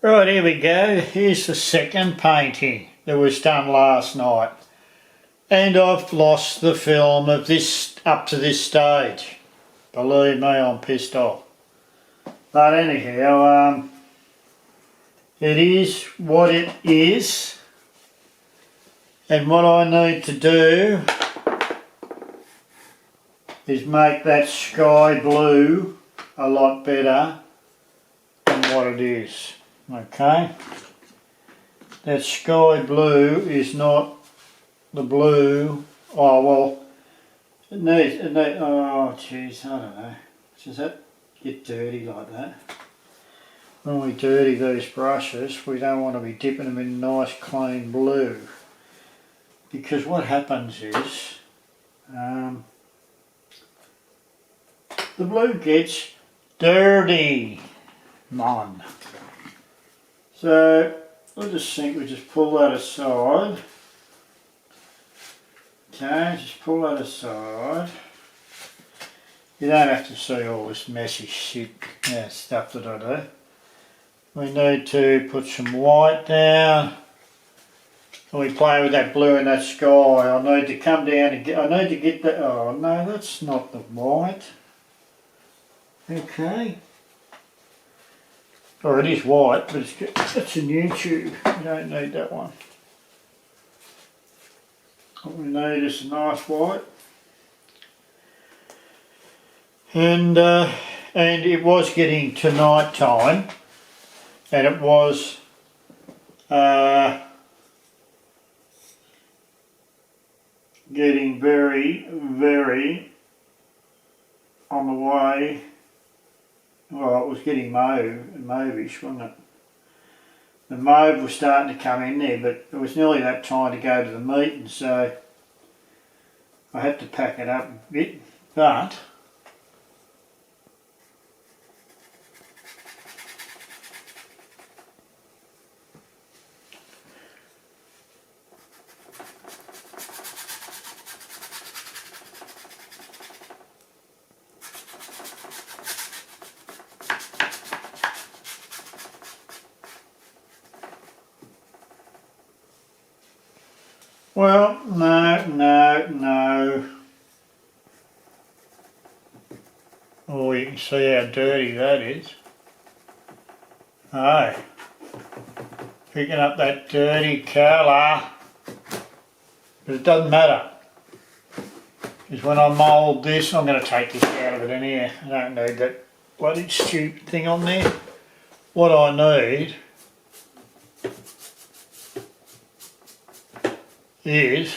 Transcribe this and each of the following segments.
Right, here we go. Here's the second painting that was done last night. And I've lost the film of this up to this stage. Believe me, I'm pissed off. But anyhow, it is what it is. And what I need to do is make that sky blue a lot better than what it is. Okay? That sky blue is not the blue. Oh well, it needs, oh jeez, I don't know. Does that get dirty like that? When we dirty these brushes, we don't want to be dipping them in nice clean blue. Because what happens is, the blue gets dirty, man. So I just think we just pull that aside. Okay, just pull that aside. You don't have to see all this messy shit, stuff that I do. We need to put some white down. And we play with that blue in that sky. I need to come down and get, I need to get that, oh no, that's not the white. Okay. Or it is white, but it's a new tube. You don't need that one. What we need is a nice white. And it was getting to night time, and it was getting very, very on the way. Well, it was getting mauve-ish, wasn't it? The mauve was starting to come in there, but it was nearly that time to go to the meeting, so I had to pack it up a bit. But well, no. Oh, you can see how dirty that is. Oh, picking up that dirty colour. But it doesn't matter. Because when I mould this, I'm going to take this out of it in here. I don't need that bloody stupid thing on there. What I need is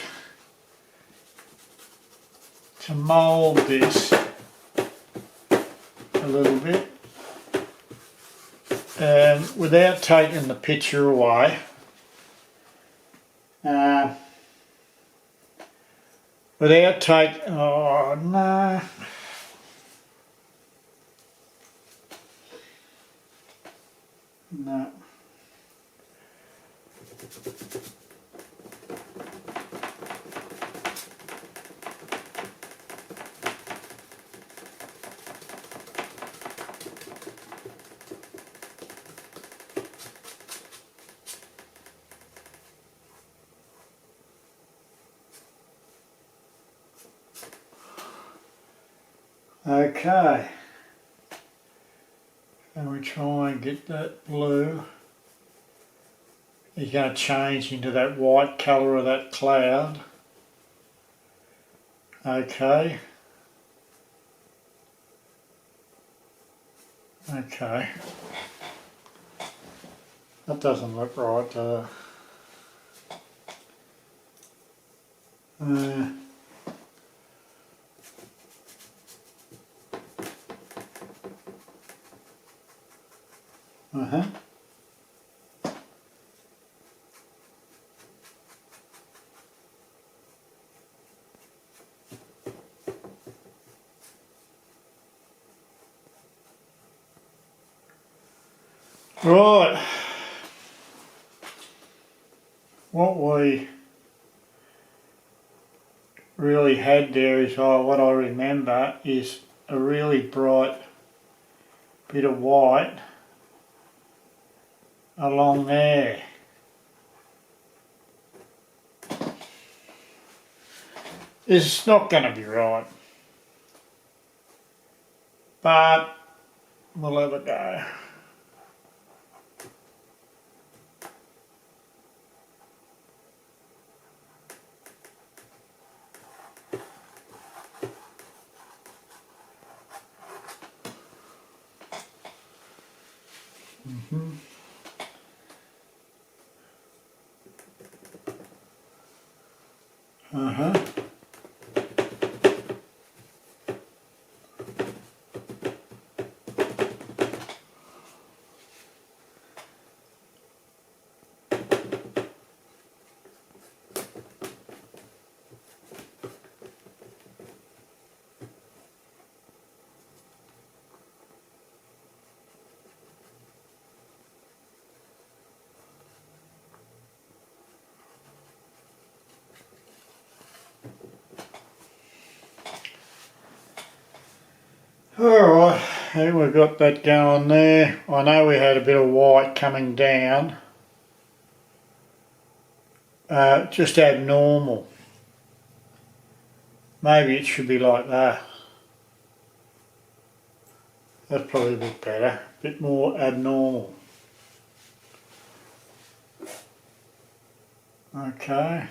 to mould this a little bit and without taking the picture away, oh no, no. Okay, and we try and get that blue. He's going to change into that white colour of that cloud. Okay. Okay. That doesn't look right, does it? Right. What we really had there is, what I remember is a really bright bit of white along there. This is not going to be right, but we'll have a go. Alright, I think we've got that going there. I know we had a bit of white coming down. Just abnormal. Maybe it should be like that. That's probably a bit better. A bit more abnormal. Okay.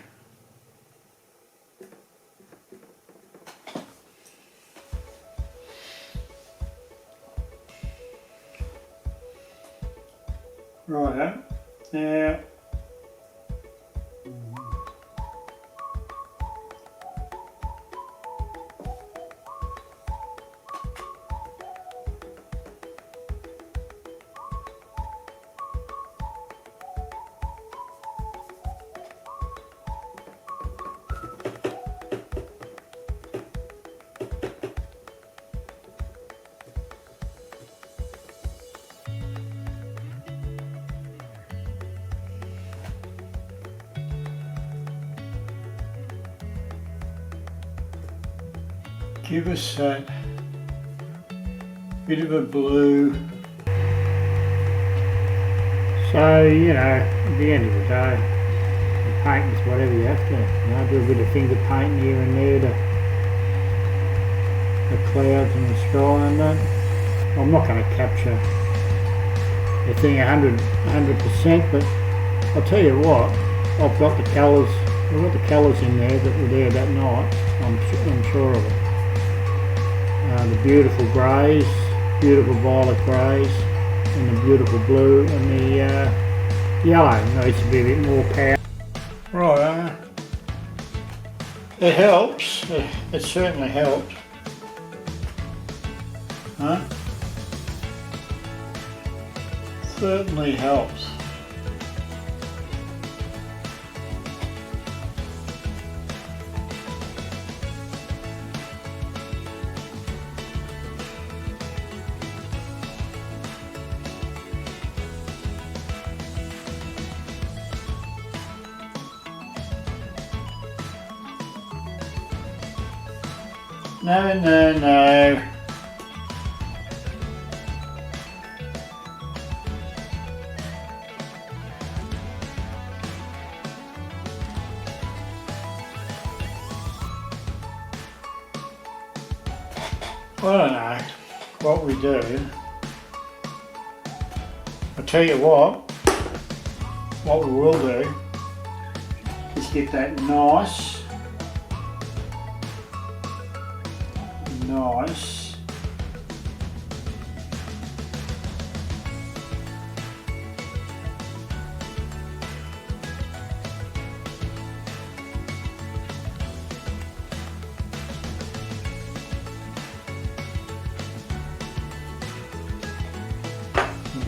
Right, now give us that bit of a blue. So, you know, at the end of the day, the paint is whatever you have to. You know, do a bit of finger paint here and there to the clouds and the sky and that. I'm not going to capture the thing 100%, but I'll tell you what, I've got the colours in there that were there that night, I'm sure of it. The beautiful greys, beautiful violet greys, and the beautiful blue, and the yellow needs to be a bit more power. Right, it helps. It certainly helps. Huh? Certainly helps. No, no, no. I don't know what we do. I'll tell you what we will do is get that nice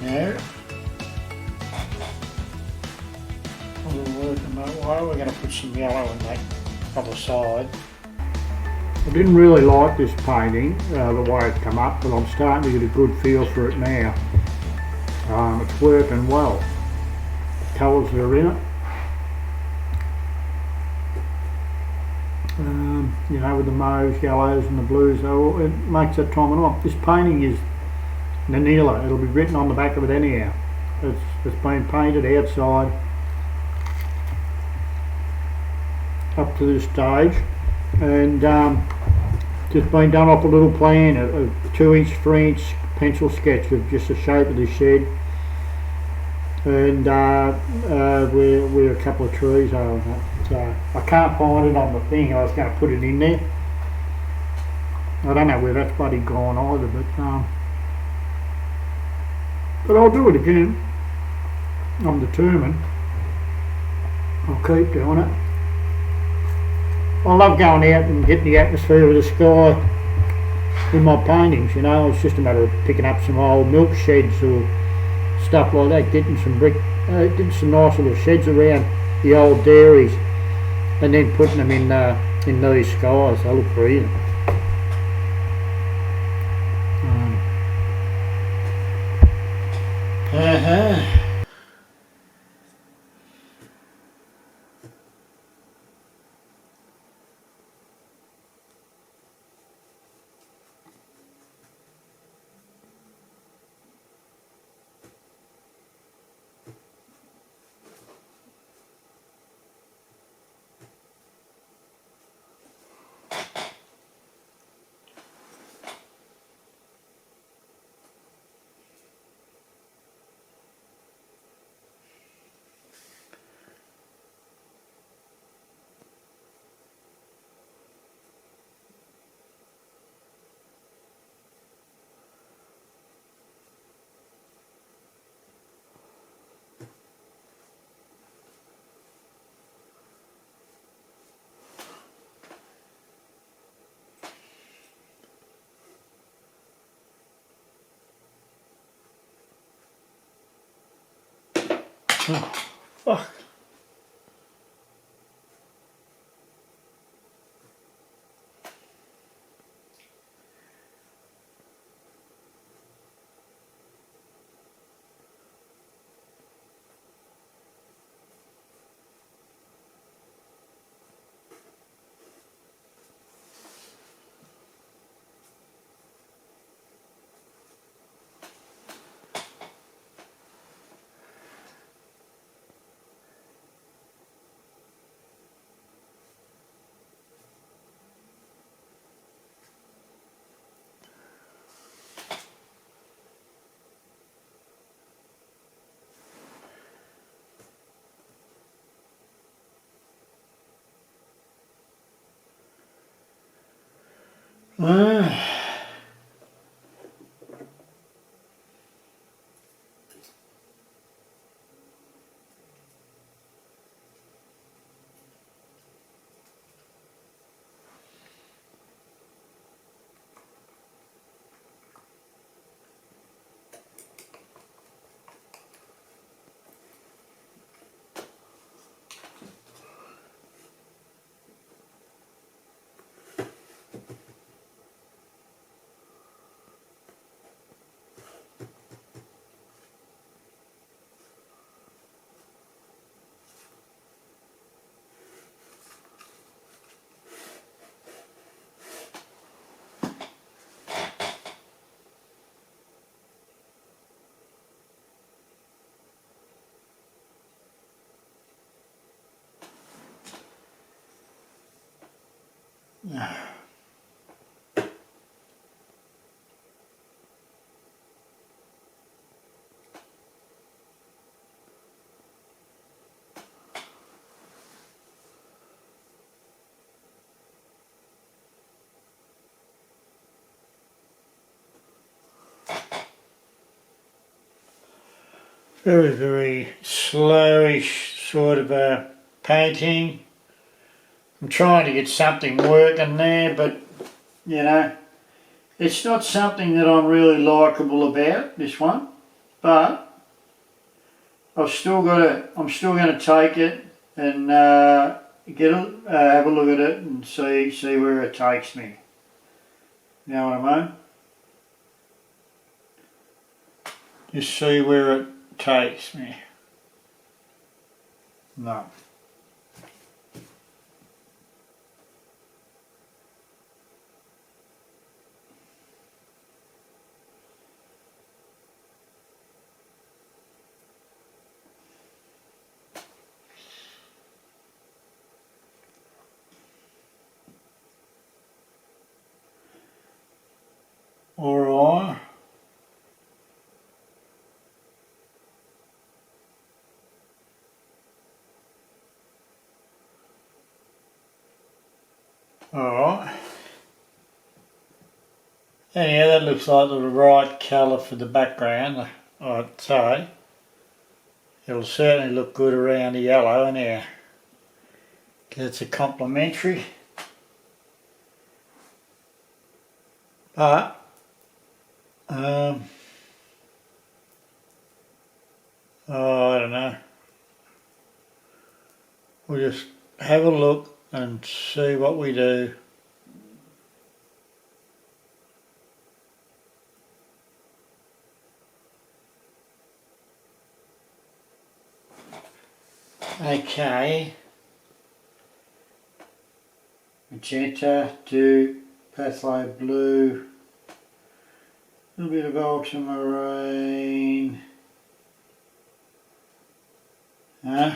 there. We'll work in that way. We're going to put some yellow in that other side. I didn't really like this painting, the way it come up, but I'm starting to get a good feel for it now. It's working well. The colours that are in it. You know, with the mauves, yellows and the blues, it makes that time and off. This painting is Nanila. It'll be written on the back of it anyhow. it's been painted outside up to this stage, and just been done up a little plan, a 2-inch, 3-inch pencil sketch of just the shape of the shed, and where a couple of trees are on that. So I can't find it on the thing. I was going to put it in there. I don't know where that's bloody gone either, but I'll do it again. I'm determined. I'll keep doing it. I love going out and getting the atmosphere of the sky in my paintings, you know. It's just a matter of picking up some old milk sheds or stuff like that, getting some getting some nice little sheds around the old dairies, and then putting them in these skies. They look brilliant. Oh, fuck. Very, very slowish sort of a painting. I'm trying to get something working there, but you know, it's not something that I'm really likeable about, this one, but I'm still going to take it and have a look at it and see where it takes me. You know what I mean? Just see where it takes me. No. Alright. Alright. Anyhow, that looks like the right colour for the background, I'd say. It'll certainly look good around the yellow anyhow. It's a complementary. But oh, I don't know. We'll just have a look and see what we do. Okay. Magenta, do Phthalo blue, a little bit of ultramarine. Huh?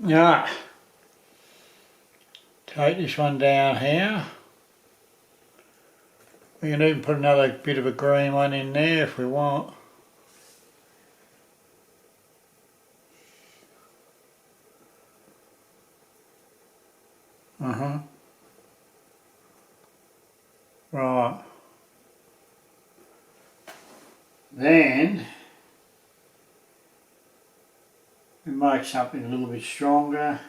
Yeah. Take this one down here. We can even put another bit of a green one in there if we want. Right. Then we make something a little bit stronger,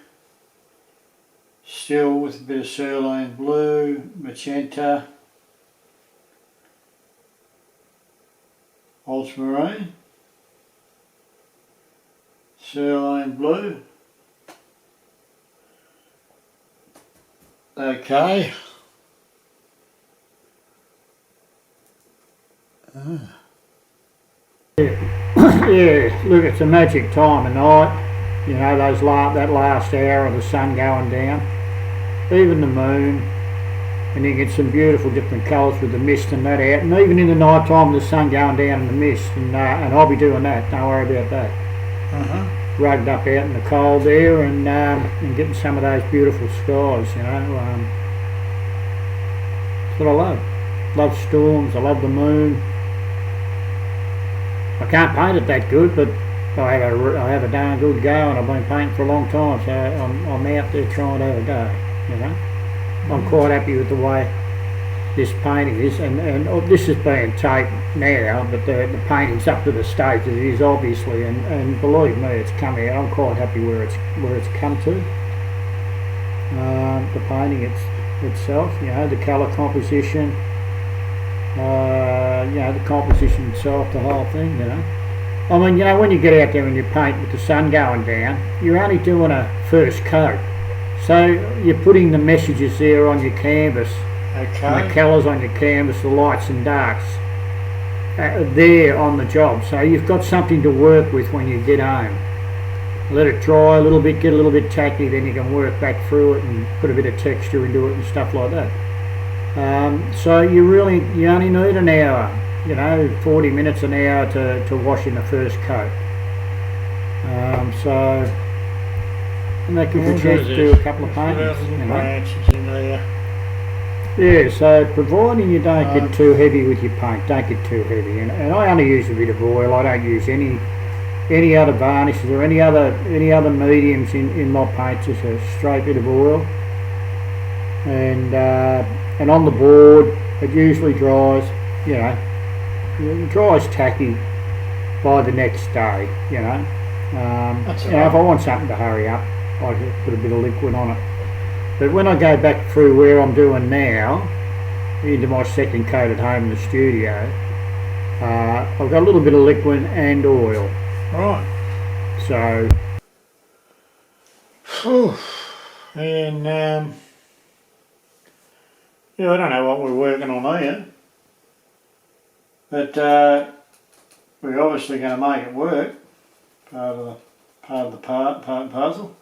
still with a bit of cerulean blue, magenta, ultramarine, cerulean blue. Okay. Yeah, look, it's a magic time of night. You know, that last hour of the sun going down, even the moon, and you get some beautiful different colours with the mist and that out. And even in the night time, the sun going down in the mist, and I'll be doing that. Don't worry about that. Rugged up out in the cold there, and getting some of those beautiful skies. You know, that's what I love. Love storms. I love the moon. I can't paint it that good, but I have a darn good go, and I've been painting for a long time, so I'm out there trying to have a go, you know. I'm quite happy with the way this painting is, and this is being taped now, but the painting's up to the stage that it is, obviously, and believe me, it's come out. I'm quite happy where it's come to. The painting itself, you know, the colour composition. You know, the composition itself, the whole thing, you know. I mean, you know, when you get out there and you paint with the sun going down, you're only doing a first coat. So you're putting the messages there on your canvas, and the colours on your canvas, the lights and darks, there on the job. So you've got something to work with when you get home. Let it dry a little bit, get a little bit tacky, then you can work back through it and put a bit of texture into it and stuff like that. So you only need an hour, you know, 40 minutes an hour to wash in the first coat. And that gives you a chance to do a couple of paintings, you know. Yeah, so providing you don't get too heavy with your paint, don't get too heavy. And I only use a bit of oil. I don't use any other varnishes or any other mediums in my paints. Just a straight bit of oil. And on the board, it usually dries, you know, it dries tacky by the next day, you know. You know, if I want something to hurry up, I can put a bit of liquid on it. But when I go back through where I'm doing now, into my second coat at home in the studio, I've got a little bit of liquid and oil. Right. So, and yeah, I don't know what we're working on here, but we're obviously going to make it work. Part of the puzzle.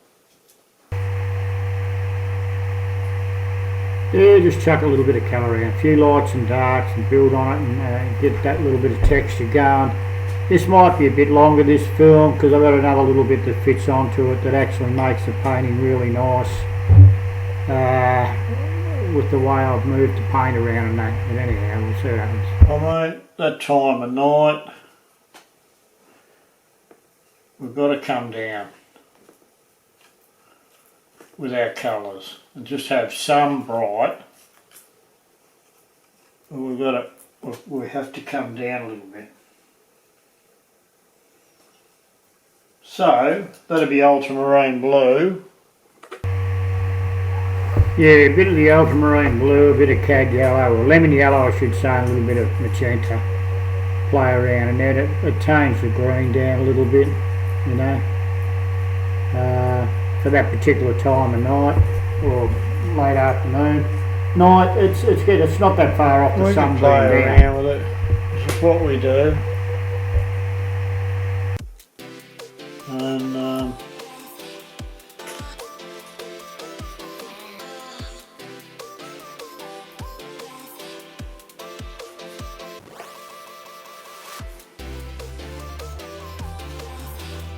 Yeah, just chuck a little bit of colour around, a few lights and darks, and build on it, and get that little bit of texture going. This might be a bit longer, this film, because I've got another little bit that fits onto it that actually makes the painting really nice. With the way I've moved the paint around and that. But anyhow, we'll see what happens. Alright, that time of night, we've got to come down with our colours and just have some bright. But we have to come down a little bit. So that'll be ultramarine blue. Yeah, a bit of the ultramarine blue, a bit of cad yellow, or lemon yellow I should say, and a little bit of magenta. Play around, and then it tones the green down a little bit, you know, for that particular time of night or late afternoon. Night, it's good. It's not that far off the sun. We can play around with it. This is what we do. And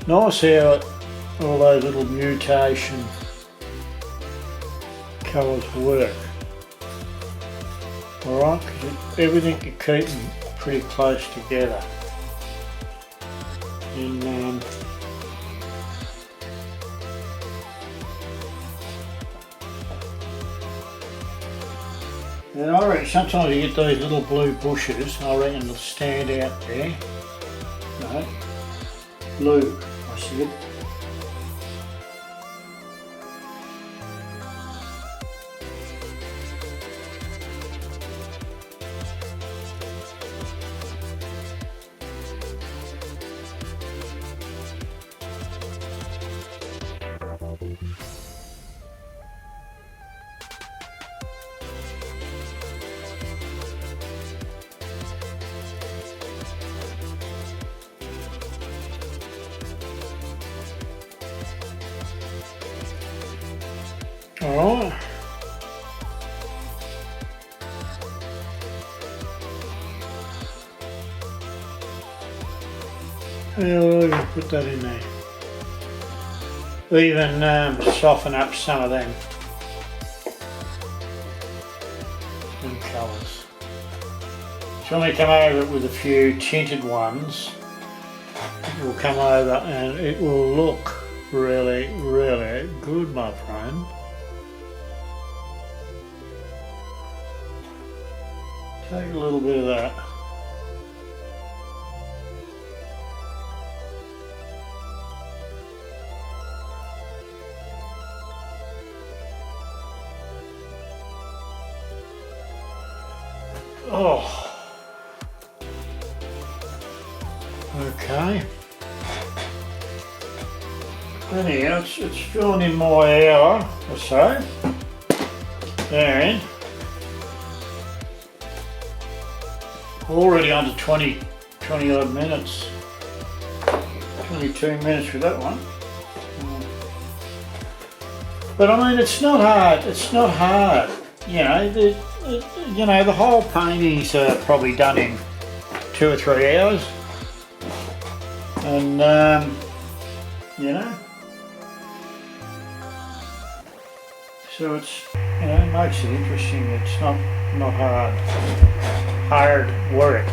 nice how all those little mutation colours work. Alright, because everything can keep them pretty close together. And I reckon sometimes you get those little blue bushes, I reckon they'll stand out there. No, blue, I see it. Alright. Yeah, we'll put that in there. Even soften up some of them colours. So when we come over it with a few tinted ones, it will come over and it will look really, really good, my friend. Take a little bit of that. Oh, okay. Anyhow, it's filling in my hour or so, and already under 20 odd minutes, 22 minutes with that one. But I mean, it's not hard, you know, the whole painting's probably done in 2 or 3 hours, and you know, so it's, you know, it makes it interesting. It's not hard work.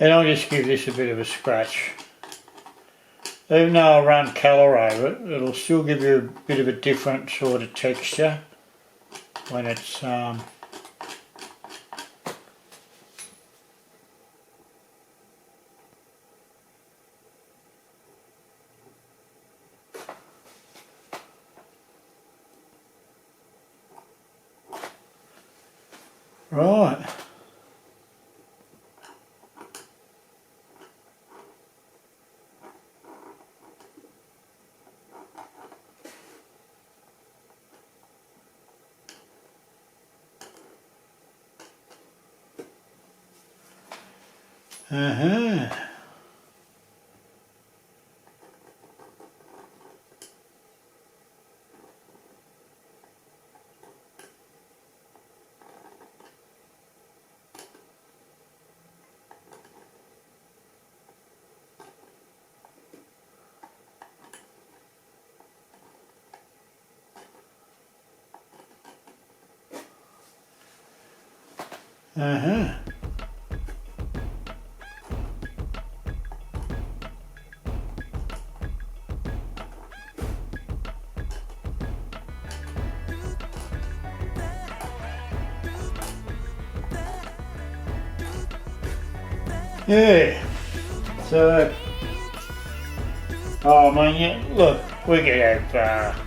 And I'll just give this a bit of a scratch. Even though I run colour over it, it'll still give you a bit of a different sort of texture when it's right. Uh-huh. Uh-huh. Yeah. So, oh, I mean, yeah, look, we could have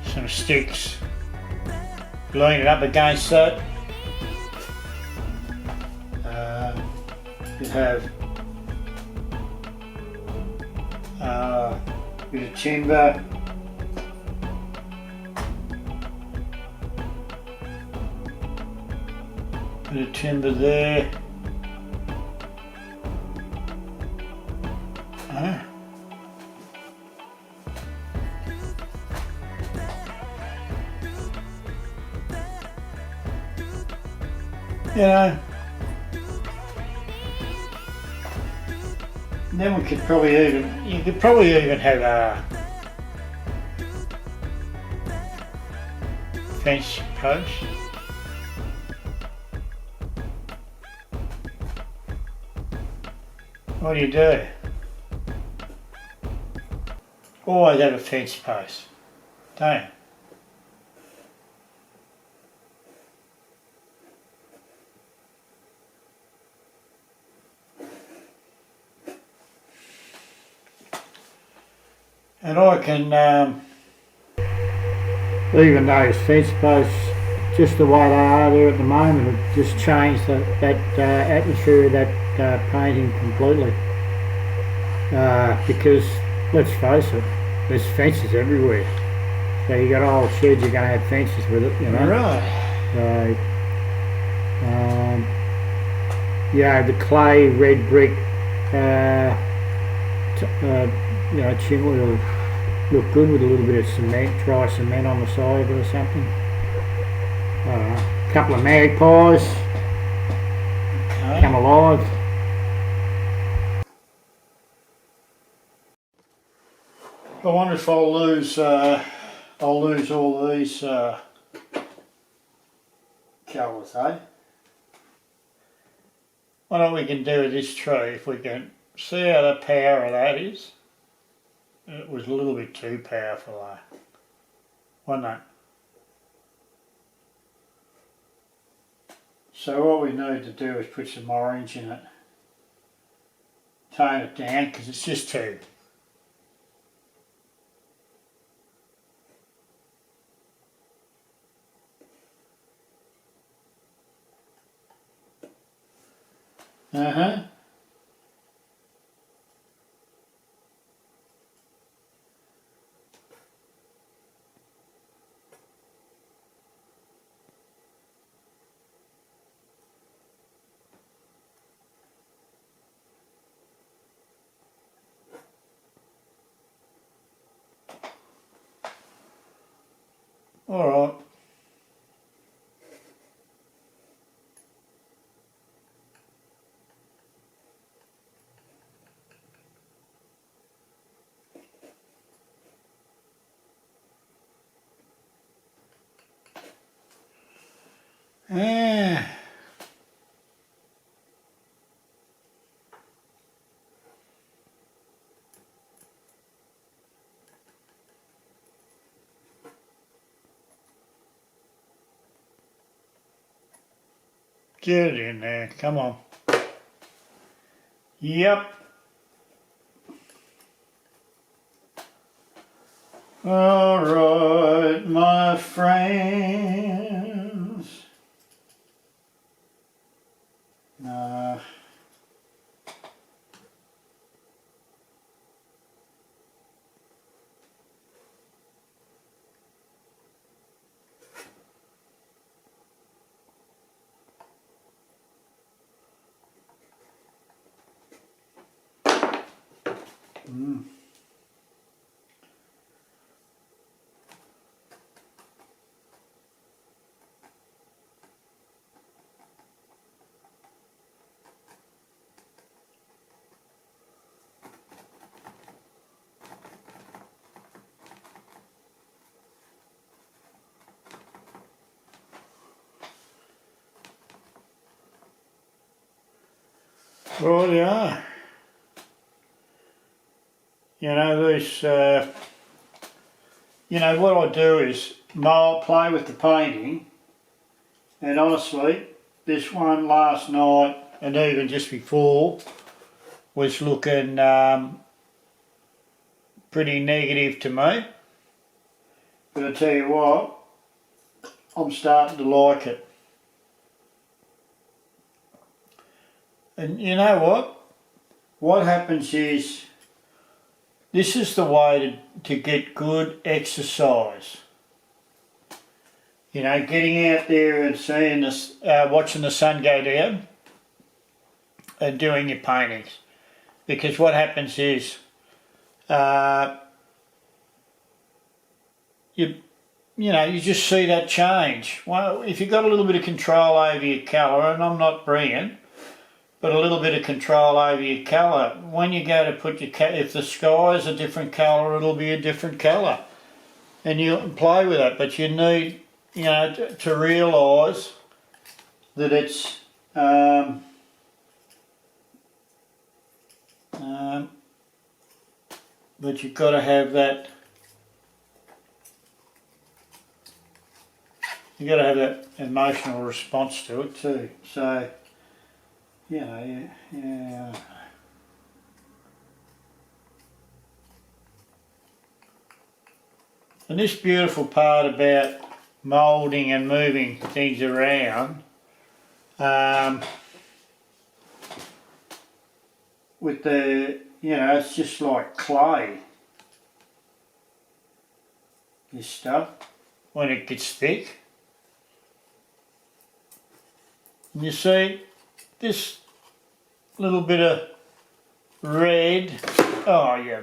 some sticks, lean it up against that. You'd have a bit of timber, there. You know, then we could you could probably even have a fence post. What do you do? Always have a fence post, don't you? And I can, even those fence posts, just the way they are there at the moment, have just changed that atmosphere of that painting completely. Because, let's face it, there's fences everywhere. So you got old sheds, you're going to have fences with it, you know. Right. So, yeah, the clay red brick, chimney will look good with a little bit of cement, dry cement on the side or something. A couple of magpies come alive. I wonder if I'll lose all these colours, eh? What we can do with this tree, if we can see how the power of that is. It was a little bit too powerful though, wasn't it? So what we need to do is put some orange in it. Tone it down because it's just too. Uh-huh. All right. Yeah. Get it in there, come on. Yep. All right, my friends. Mm. Right, yeah. You know, these, you know, what I do is play with the painting, and honestly, this one last night and even just before was looking pretty negative to me. But I tell you what, I'm starting to like it. And you know what? What happens is, this is the way to get good exercise. You know, getting out there and seeing this, watching the sun go down and doing your paintings. Because what happens is, you know, you just see that change. Well, if you've got a little bit of control over your colour, and I'm not brilliant, but a little bit of control over your colour, when you go to put your, if the sky is a different colour, it'll be a different colour. And you play with it, but you need, you know, to realise that it's, but you've got to have that, you've got to have that emotional response to it too. So, you know, yeah. And this beautiful part about moulding and moving things around, with the, you know, it's just like clay, this stuff, when it gets thick. And you see this little bit of red, oh yeah,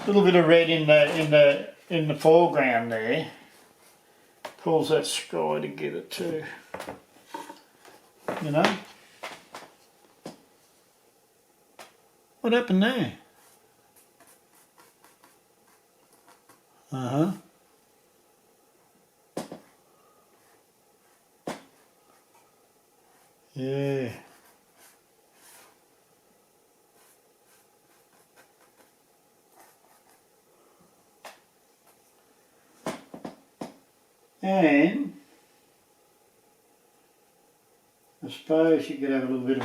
little bit of red in the foreground there, pulls that sky together too, you know. What happened there? Uh-huh. Yeah. And I suppose you could have a little bit of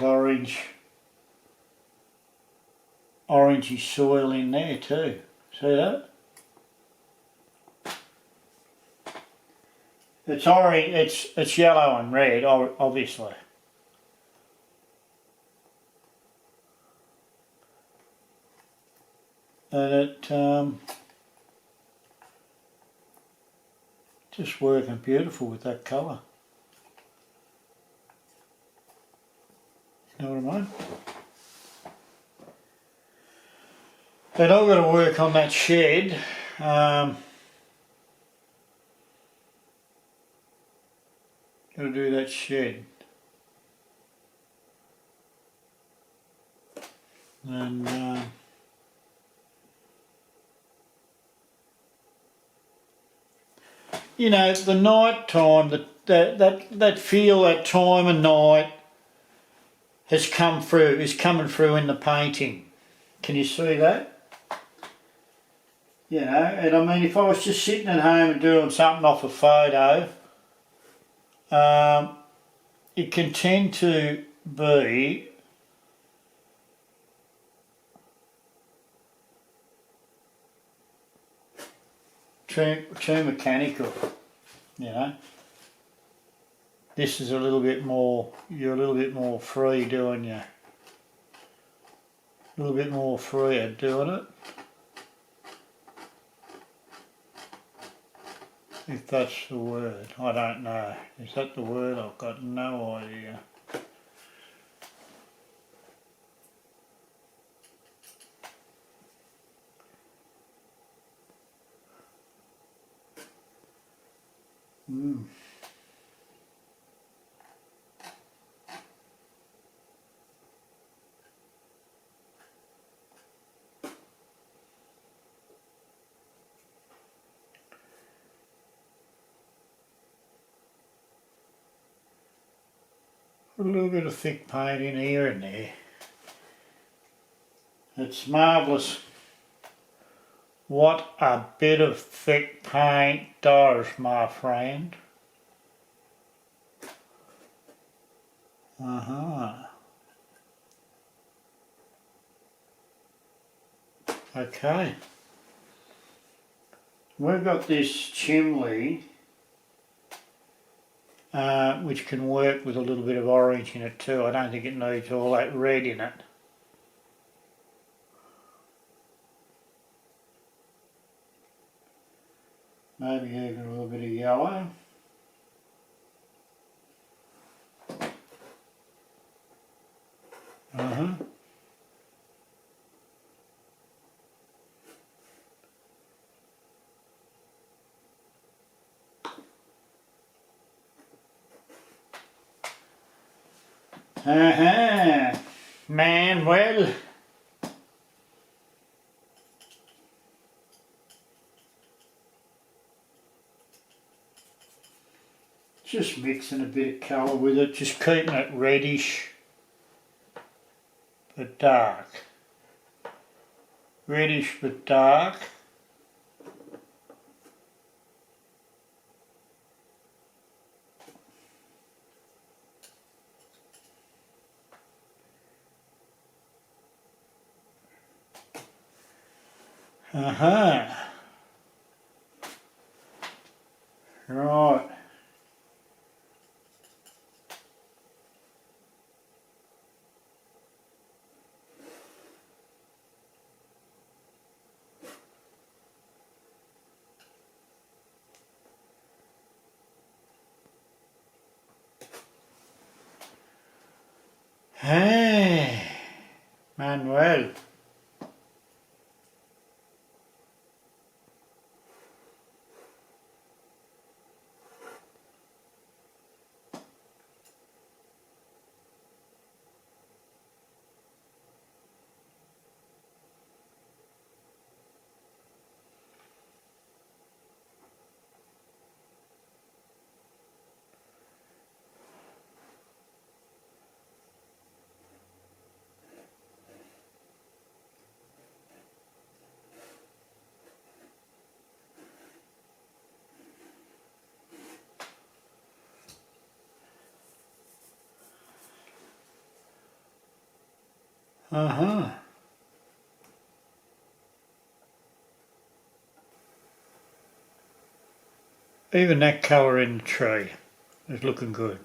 orangey soil in there too. See that? It's orange. It's yellow and red, obviously. And it just working beautiful with that colour. You know what I mean? And I've got to work on that shed. Got to do that shed. And you know, the night time, that feel, that time of night is coming through in the painting. Can you see that? You know, and I mean, if I was just sitting at home and doing something off a photo, it can tend to be too mechanical, you know. This is a little bit more, you're a little bit more free doing your, a little bit more free at doing it. If that's the word, I don't know. Is that the word? I've got no idea. Mm. A little bit of thick paint in here and there. It's marvellous what a bit of thick paint does, my friend. Okay. We've got this chimney which can work with a little bit of orange in it too. I don't think it needs all that red in it. Maybe even a little bit of yellow. Manuel. Just mixing a bit of colour with it, just keeping it reddish but dark. Reddish but dark. Right. Hey, Manuel. Even that colour in the tree is looking good.